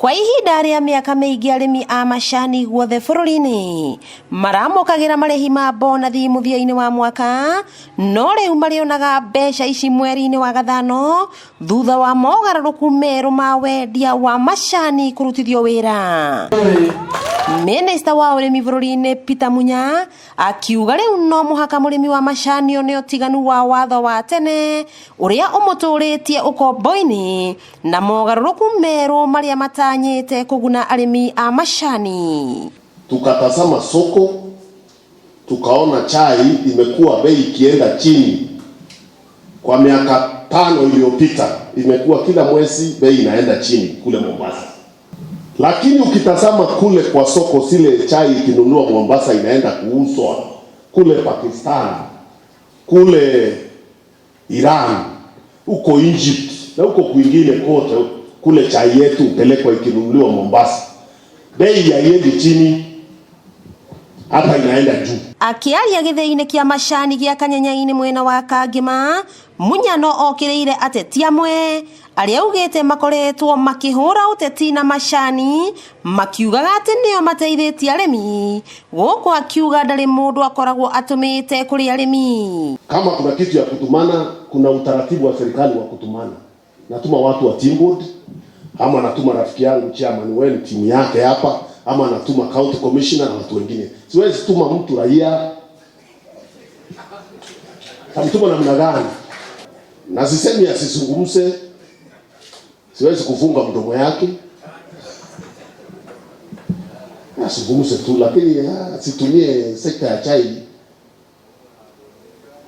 Kwa ihinda rĩa mĩaka mĩingĩ arĩmi a macani guothe bũrũri-inĩ maramokagira marĩhi ma bonathi mũthia-inĩ wa mwaka, no rĩu marĩonaga mbeca ici mweri-inĩ wa Gathano thutha wa mogarũrũku merũ ma wendia wa macani kũrutithio wĩra. Minista wa ũrĩmi bũrũri-inĩ Peter Munya akiuga rĩu no mũhaka mũrĩmi wa macani one ũtiganu wa watho wa tene ũrĩa ũmũtũrĩtie ũkombo-inĩ na mogarũrũku merũ marĩa matanyĩte kũguna arĩmi a macani. Tukatazama soko, tukaona chai imekuwa bei ikienda chini kwa miaka 5 iliyopita, imekuwa kila mwezi bei inaenda chini kule Mombasa. Lakini ukitazama kule kwa soko, zile chai ikinunua Mombasa inaenda kuuzwa kule Pakistan, kule Iran, huko Egypt na huko kwingine kote, kule chai yetu upelekwa ikinunuliwa Mombasa, bei haiendi chini, hata inaenda juu. Akiaria gĩthĩ-inĩ kĩa macani gĩa Kanyenya-inĩ mwena wa Kangema, Munya no okĩrĩire ateti amwe arĩa augĩte makoretwo makĩhũra ũteti na macani, makiugaga atĩ nĩo mateithĩtie arĩmi, gũkũ akiuga ndarĩ mũndũ akoragwo atũmĩte kũrĩ arĩmi. Kama kuna kitu ya kutumana, kuna utaratibu wa serikali wa kutumana. Natuma watu wa team board, ama natuma rafiki yangu chairman wenu timu yake hapa, ama natuma county commissioner na watu wengine. Siwezi tuma mtu raia. Tamtuma namna gani? Na sisemi asizungumze. Siwezi kufunga mdomo yake. Asizungumze tu, lakini situmie sekta ya chai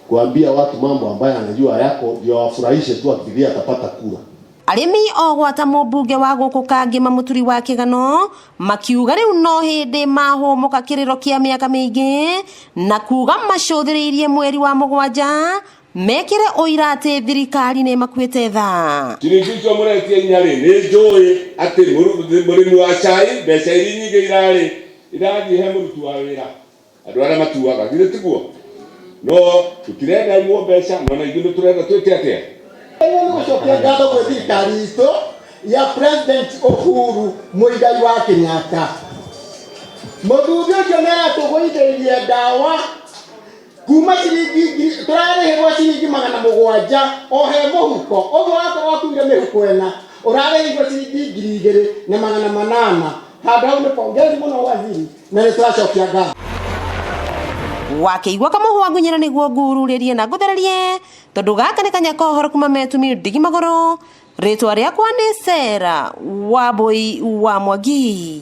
kuambia watu mambo ambayo anajua yako ndio wafurahishe tu akifikiria atapata kura. Arĩmi ogwata mũmbunge wa gũkũ Kangema Mũturi wa Kĩgano makiuga rĩu no hĩndĩ mahũmũka kĩrĩro kĩa mĩaka mĩingĩ na kuga macũthĩrĩirie mweri wa 7 mekĩre ũira atĩ thirikari nĩ makuĩte tha. Ciringi mũretie inyarĩ nĩ njũĩ atĩ mũrĩmi wa cai mbeca iria nyingĩ irathiĩ he mũruti wa wĩra, andũ arĩa matuaga githĩ tiguo, no tũtirenda imwe mbeca no na ithuĩ tũrenda twĩke atĩa. Ngatho gwĩ thirikari itũ ya President Uhuru Muigai wa Kenyatta. Mũthuri ũcio nĩatũgũithĩirie ndawa kuma ciringi tũrarĩhĩrwo ciringi 700 o he mũhuko, ũguo wakorwo tuire mĩhuko ĩna ũrarĩhĩrwo ciringi 2,800. Handũ hau nĩ pongezi mũno waziri na nĩtũracokia ngatho. Wakĩigua kamũhwa ngunyĩra nĩguo ngururĩrie na ngũthererie tondũ gaka nĩ Kanyakohoro kuma Metumi Ndigi Magũrũ, rĩtwa rĩakwa nĩ Sarah Wambui wa Mwangi.